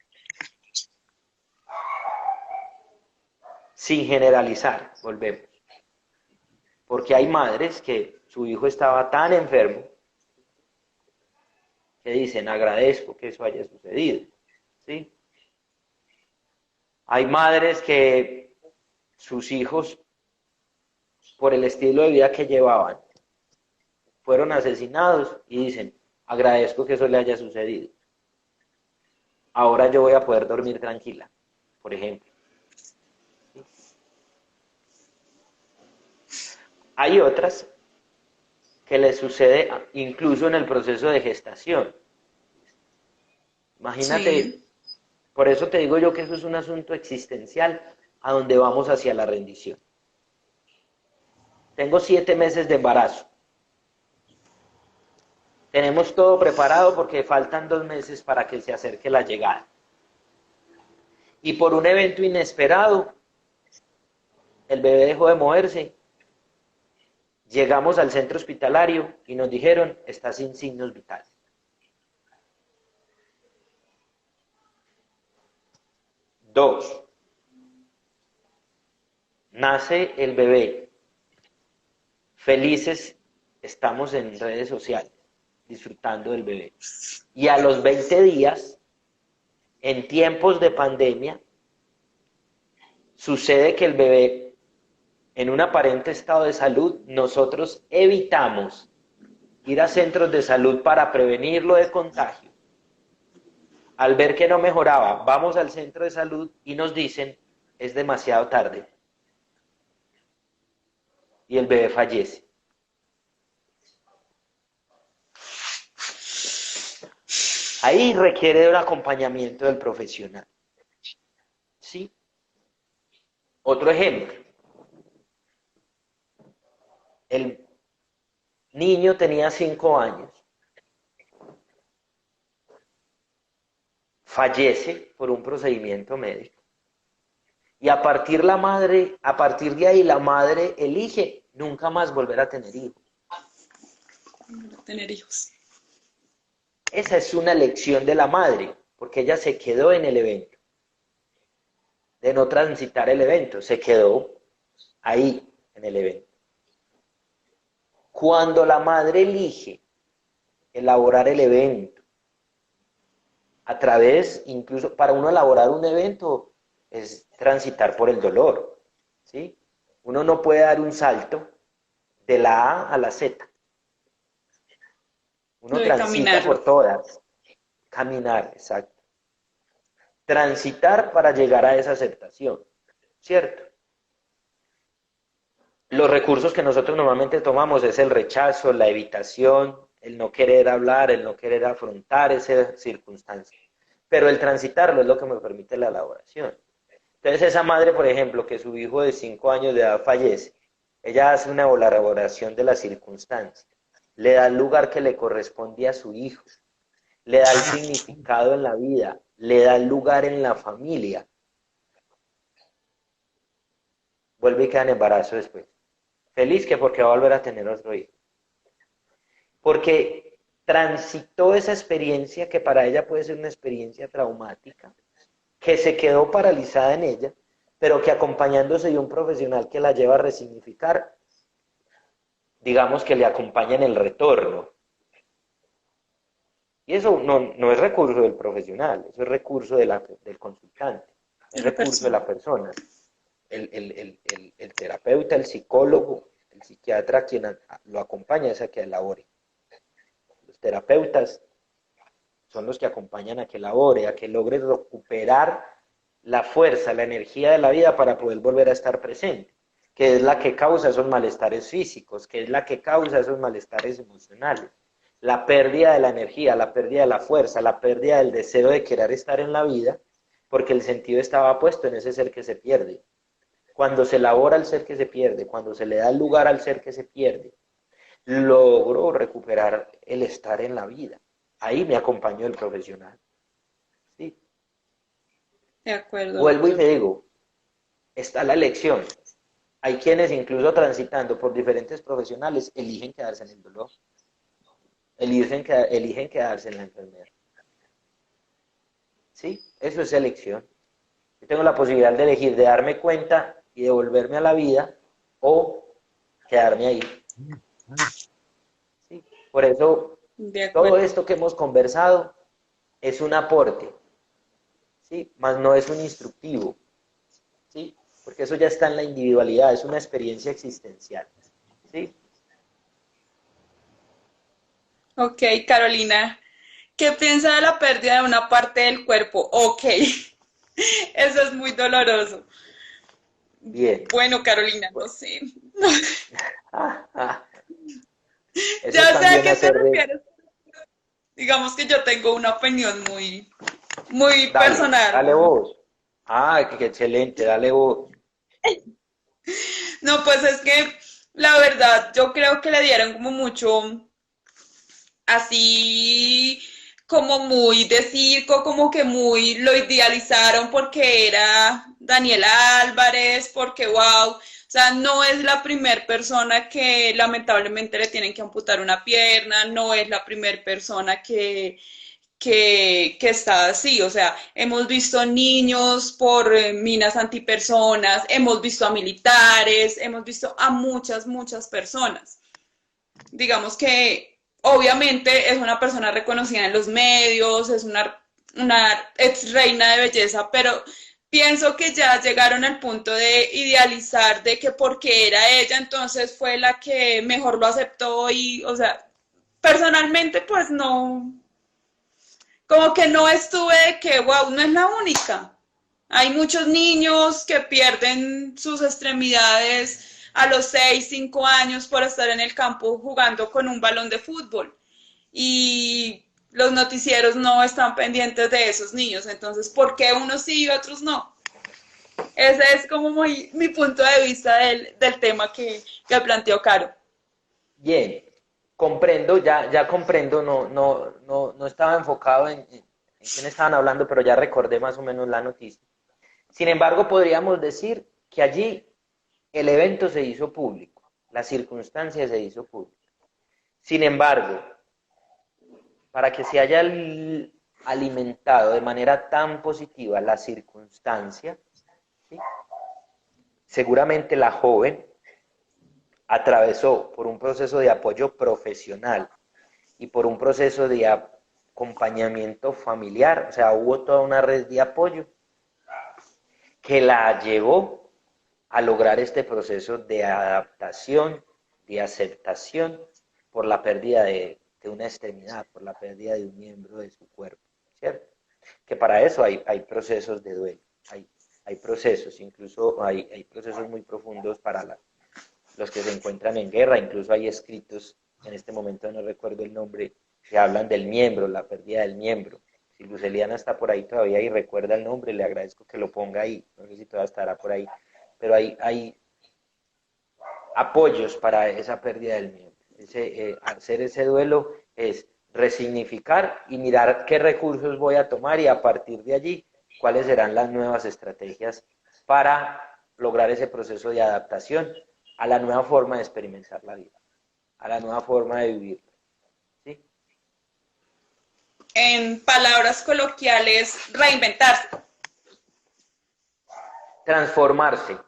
Sin generalizar, volvemos. Porque hay madres que su hijo estaba tan enfermo que dicen, agradezco que eso haya sucedido, ¿sí? Hay madres que sus hijos, por el estilo de vida que llevaban, fueron asesinados y dicen, agradezco que eso le haya sucedido. Ahora yo voy a poder dormir tranquila, por ejemplo. ¿Sí? Hay otras que les sucede incluso en el proceso de gestación. Imagínate, Sí. por eso te digo yo que eso es un asunto existencial a donde vamos hacia la rendición. Tengo 7 meses de embarazo. Tenemos todo preparado porque faltan 2 meses para que se acerque la llegada. Y por un evento inesperado, el bebé dejó de moverse. Llegamos al centro hospitalario y nos dijeron, está sin signos vitales. Dos, nace el bebé. Felices estamos en redes sociales, disfrutando del bebé. Y a los 20 días, en tiempos de pandemia, sucede que el bebé, en un aparente estado de salud, nosotros evitamos ir a centros de salud para prevenirlo de contagio. Al ver que no mejoraba, vamos al centro de salud y nos dicen, es demasiado tarde. Y el bebé fallece. Ahí requiere de un acompañamiento del profesional. ¿Sí? Otro ejemplo. El niño tenía 5 años. Fallece por un procedimiento médico. Y a partir de ahí la madre elige nunca más volver a tener hijos. Tener hijos. Esa es una elección de la madre, porque ella se quedó en el evento. De no transitar el evento, se quedó ahí en el evento. Cuando la madre elige elaborar el evento, a través, incluso para uno elaborar un evento, es transitar por el dolor, ¿sí? Uno no puede dar un salto de la A a la Z. Uno transita por todas. Caminar, exacto. Transitar para llegar a esa aceptación, ¿cierto? Los recursos que nosotros normalmente tomamos es el rechazo, la evitación, el no querer hablar, el no querer afrontar esa circunstancia. Pero el transitarlo es lo que me permite la elaboración. Entonces esa madre, por ejemplo, que su hijo de 5 años de edad fallece, ella hace una elaboración de la circunstancia, le da el lugar que le corresponde a su hijo, le da el significado en la vida, le da el lugar en la familia. Vuelve y queda en embarazo después. Feliz que porque va a volver a tener otro hijo. Porque transitó esa experiencia que para ella puede ser una experiencia traumática, que se quedó paralizada en ella, pero que acompañándose de un profesional que la lleva a resignificar, digamos que le acompaña en el retorno. Y eso no es recurso del profesional, eso es recurso del consultante, es recurso de la persona. El terapeuta, el psicólogo, el psiquiatra, quien lo acompaña es a que elabore. Los terapeutas son los que acompañan a que elabore, a que logre recuperar la fuerza, la energía de la vida para poder volver a estar presente, que es la que causa esos malestares físicos, que es la que causa esos malestares emocionales. La pérdida de la energía, la pérdida de la fuerza, la pérdida del deseo de querer estar en la vida, porque el sentido estaba puesto en ese ser que se pierde. Cuando se elabora al ser que se pierde, cuando se le da el lugar al ser que se pierde, logro recuperar el estar en la vida. Ahí me acompañó el profesional. ¿Sí? De acuerdo. Vuelvo y te digo, está la elección. Hay quienes incluso transitando por diferentes profesionales eligen quedarse en el dolor. Eligen quedarse en la enfermedad. ¿Sí? Eso es elección. Yo tengo la posibilidad de elegir, de darme cuenta y devolverme a la vida o quedarme ahí. ¿Sí? Por eso, todo esto que hemos conversado es un aporte, ¿sí? Más no es un instructivo, ¿sí? Porque eso ya está en la individualidad, es una experiencia existencial, ¿sí? Ok, Carolina, ¿qué piensa de la pérdida de una parte del cuerpo? Ok, eso es muy doloroso. Bien. Bueno, Carolina, no sé. Ya sé a qué te refieres. Digamos que yo tengo una opinión muy personal. Dale vos. Qué excelente, dale vos. No, pues es que la verdad, yo creo que le dieron como mucho así como muy de circo, como que muy lo idealizaron porque era Daniela Álvarez, porque wow, o sea, no es la primer persona que lamentablemente le tienen que amputar una pierna, no es la primer persona que está así, o sea, hemos visto niños por minas antipersonas, hemos visto a militares, hemos visto a muchas personas. Digamos que obviamente es una persona reconocida en los medios, es una ex reina de belleza, pero pienso que ya llegaron al punto de idealizar de que porque era ella, entonces fue la que mejor lo aceptó y, o sea, personalmente pues no, como que no estuve de que, wow, no es la única. Hay muchos niños que pierden sus extremidades a los 6, 5 años por estar en el campo jugando con un balón de fútbol. Y los noticieros no están pendientes de esos niños. Entonces, ¿por qué unos sí y otros no? Ese es como mi punto de vista del tema que planteó Caro. Bien, comprendo, ya comprendo, no estaba enfocado en quién estaban hablando, pero ya recordé más o menos la noticia. Sin embargo, podríamos decir que allí el evento se hizo público, la circunstancia se hizo pública. Sin embargo, para que se haya alimentado de manera tan positiva la circunstancia, ¿sí? Seguramente la joven atravesó por un proceso de apoyo profesional y por un proceso de acompañamiento familiar, o sea, hubo toda una red de apoyo que la llevó a lograr este proceso de adaptación, de aceptación por la pérdida de una extremidad, por la pérdida de un miembro de su cuerpo, ¿cierto? Que para eso hay procesos de duelo, hay procesos, incluso hay procesos muy profundos para los que se encuentran en guerra, incluso hay escritos, en este momento no recuerdo el nombre, que hablan del miembro, la pérdida del miembro. Si Luceliana está por ahí todavía y recuerda el nombre, le agradezco que lo ponga ahí, no sé si todavía estará por ahí, pero hay apoyos para esa pérdida del miembro. Hacer ese duelo es resignificar y mirar qué recursos voy a tomar y a partir de allí, cuáles serán las nuevas estrategias para lograr ese proceso de adaptación a la nueva forma de experimentar la vida, a la nueva forma de vivir. ¿Sí? En palabras coloquiales, reinventarse. Transformarse.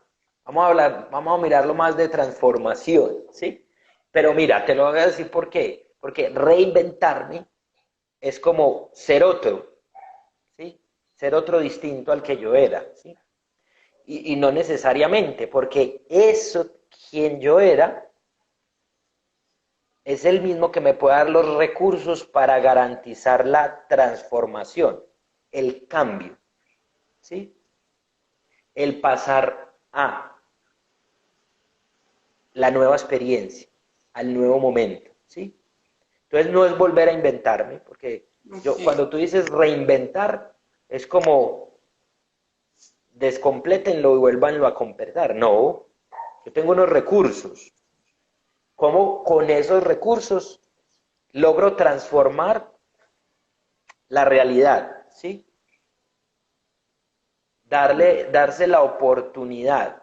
Vamos a mirarlo más de transformación, ¿sí? Pero mira, te lo voy a decir por qué. Porque reinventarme es como ser otro, ¿sí? Ser otro distinto al que yo era, ¿sí? Y no necesariamente, porque eso, quien yo era, es el mismo que me puede dar los recursos para garantizar la transformación, el cambio, ¿sí? El pasar a la nueva experiencia, al nuevo momento, ¿sí? Entonces no es volver a inventarme, porque cuando tú dices reinventar, es como descomplétenlo y vuélvanlo a completar. No, yo tengo unos recursos. ¿Cómo con esos recursos logro transformar la realidad? ¿Sí? Darse la oportunidad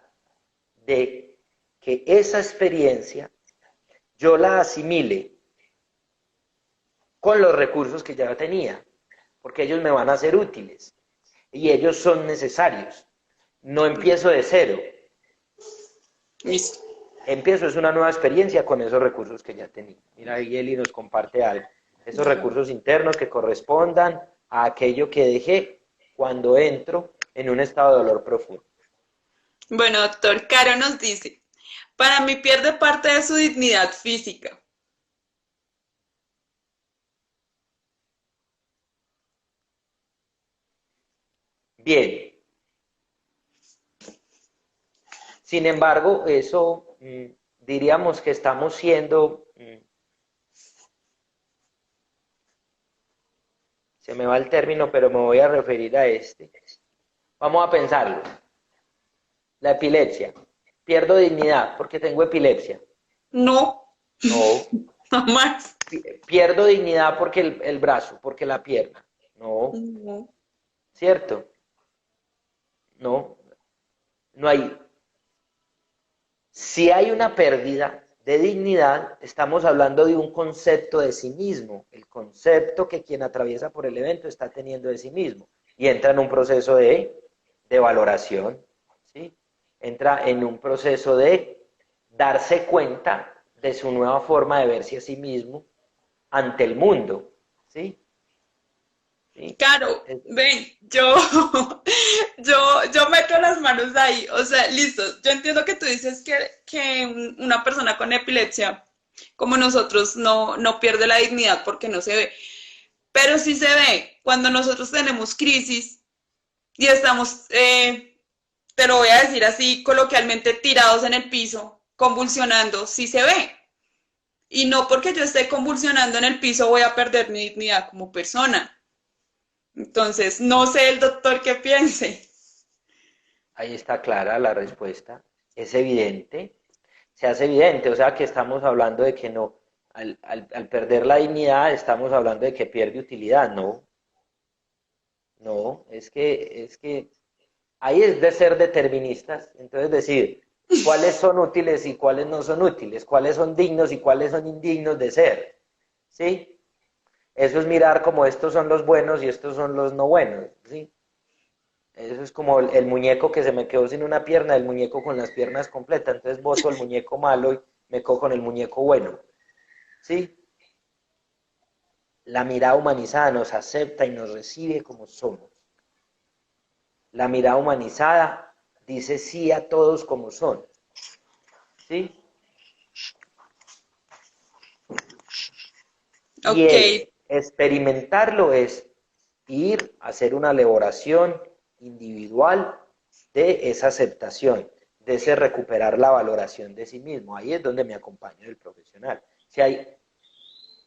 de que esa experiencia yo la asimile con los recursos que ya tenía, porque ellos me van a ser útiles y ellos son necesarios. No empiezo de cero. Listo. Empiezo, es una nueva experiencia con esos recursos que ya tenía. Mira, ahí Eli nos comparte algo. Esos recursos internos que correspondan a aquello que dejé cuando entro en un estado de dolor profundo. Bueno, doctor, Caro nos dice, para mí pierde parte de su dignidad física. Bien. Sin embargo, eso diríamos que estamos siendo, se me va el término, pero me voy a referir a este. Vamos a pensarlo. La epilepsia. Pierdo dignidad porque tengo epilepsia. No. No. Jamás. Pierdo dignidad porque el brazo, porque la pierna. No. No. ¿Cierto? No. No hay. Si hay una pérdida de dignidad, estamos hablando de un concepto de sí mismo, el concepto que quien atraviesa por el evento está teniendo de sí mismo, y entra en un proceso de valoración, ¿sí? Entra en un proceso de darse cuenta de su nueva forma de verse a sí mismo ante el mundo, ¿sí? ¿Sí? Claro, ven, yo meto las manos ahí, o sea, listo, yo entiendo que tú dices que una persona con epilepsia, como nosotros, no pierde la dignidad porque no se ve, pero sí se ve cuando nosotros tenemos crisis y estamos, te lo voy a decir así coloquialmente, tirados en el piso, convulsionando, sí se ve. Y no porque yo esté convulsionando en el piso voy a perder mi dignidad como persona. Entonces, no sé el doctor qué piense. Ahí está clara la respuesta. Es evidente, se hace evidente, o sea que estamos hablando de que no, al perder la dignidad estamos hablando de que pierde utilidad, no, no, es que ahí es de ser deterministas, entonces decir cuáles son útiles y cuáles no son útiles, cuáles son dignos y cuáles son indignos de ser, ¿sí? Eso es mirar como estos son los buenos y estos son los no buenos, ¿sí? Eso es como el muñeco que se me quedó sin una pierna, el muñeco con las piernas completas, entonces boto el muñeco malo y me cojo con el muñeco bueno, ¿sí? La mirada humanizada nos acepta y nos recibe como somos. La mirada humanizada dice sí a todos como son, ¿sí? Y Ok, el experimentarlo es ir a hacer una elaboración individual de esa aceptación, de ese recuperar la valoración de sí mismo. Ahí es donde me acompaña el profesional. Si hay,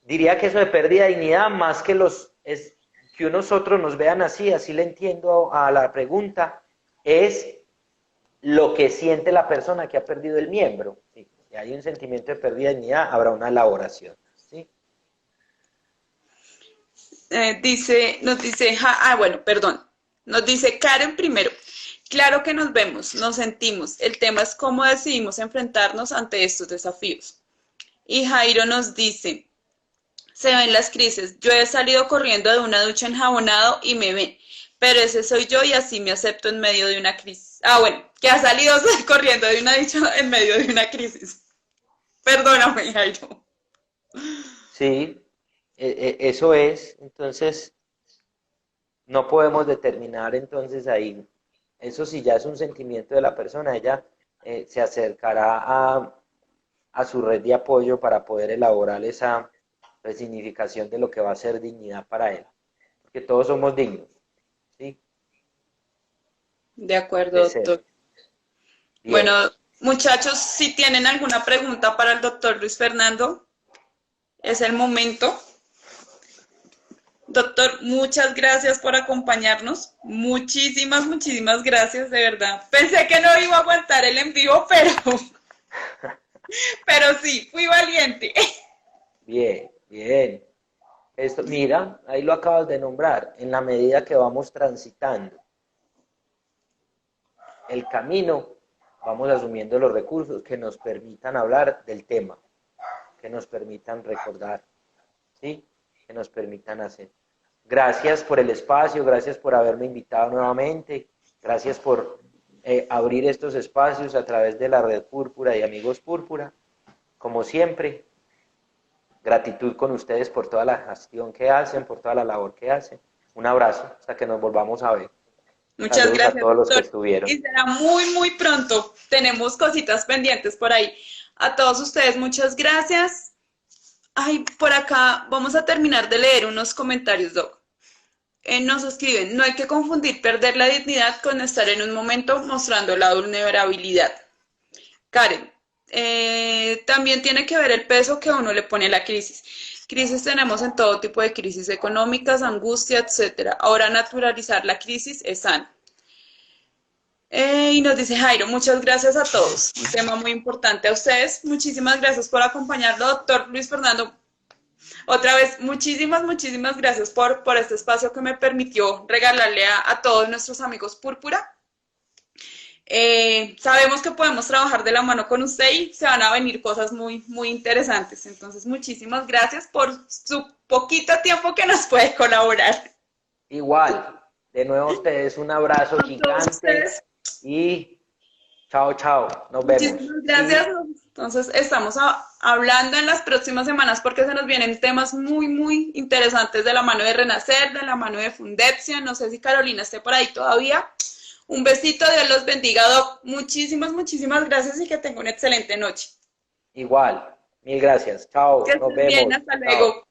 diría que eso de pérdida de dignidad, más que que unos otros nos vean así, así le entiendo a la pregunta, es lo que siente la persona que ha perdido el miembro. ¿Sí? Si hay un sentimiento de pérdida de dignidad, habrá una elaboración. ¿Sí? nos dice, bueno, perdón, nos dice Karen primero, claro que nos vemos, nos sentimos, el tema es cómo decidimos enfrentarnos ante estos desafíos. Y Jairo nos dice, se ven las crisis, yo he salido corriendo de una ducha enjabonado y me ven, pero ese soy yo y así me acepto en medio de una crisis. Bueno, que ha salido corriendo de una ducha en medio de una crisis. Perdóname, Jairo. Sí, eso es. Entonces, no podemos determinar entonces ahí. Eso sí ya es un sentimiento de la persona. Ella se acercará a su red de apoyo para poder elaborar esa resignificación de lo que va a ser dignidad para él. Porque todos somos dignos, ¿sí? De acuerdo, De ser. doctor. Bueno, Bien. muchachos, si tienen alguna pregunta para el doctor Luis Fernando, es el momento. Doctor, muchas gracias por acompañarnos. Muchísimas, muchísimas gracias, de verdad. Pensé que no iba a aguantar el en vivo, pero sí, fui valiente. Bien, bien. Esto, mira, ahí lo acabas de nombrar, en la medida que vamos transitando el camino, vamos asumiendo los recursos que nos permitan hablar del tema, que nos permitan recordar, ¿sí? Que nos permitan hacer. Gracias por el espacio, gracias por haberme invitado nuevamente, gracias por abrir estos espacios a través de la Red Púrpura y Amigos Púrpura. Como siempre, gratitud con ustedes por toda la gestión que hacen, por toda la labor que hacen. Un abrazo hasta que nos volvamos a ver. Muchas Saludos a gracias, todos los que doctor. estuvieron. Y será muy, muy pronto. Tenemos cositas pendientes por ahí. A todos ustedes, muchas gracias. Ay, por acá vamos a terminar de leer unos comentarios, Doc. Nos escriben, no hay que confundir perder la dignidad con estar en un momento mostrando la vulnerabilidad. Karen, también tiene que ver el peso que uno le pone a la crisis. Crisis tenemos en todo tipo de crisis económicas, angustia, etcétera. Ahora naturalizar la crisis es sano. Y nos dice Jairo, muchas gracias a todos. Un tema muy importante a ustedes. Muchísimas gracias por acompañarlo, doctor Luis Fernando. Otra vez, muchísimas, muchísimas gracias por este espacio que me permitió regalarle a todos nuestros amigos Púrpura. Sabemos que podemos trabajar de la mano con usted y se van a venir cosas muy, muy interesantes. Entonces, muchísimas gracias por su poquito tiempo que nos puede colaborar. Igual, de nuevo a ustedes un abrazo A todos gigante ustedes, y chao, chao, nos vemos. muchísimas Y gracias. Entonces, estamos hablando en las próximas semanas porque se nos vienen temas muy, muy interesantes de la mano de Renacer, de la mano de Fundepsia. No sé si Carolina esté por ahí todavía. Un besito, Dios los bendiga, Doc. Muchísimas, muchísimas gracias y que tenga una excelente noche. igual, mil gracias, chao, Que nos estés bien, vemos, hasta chao. luego.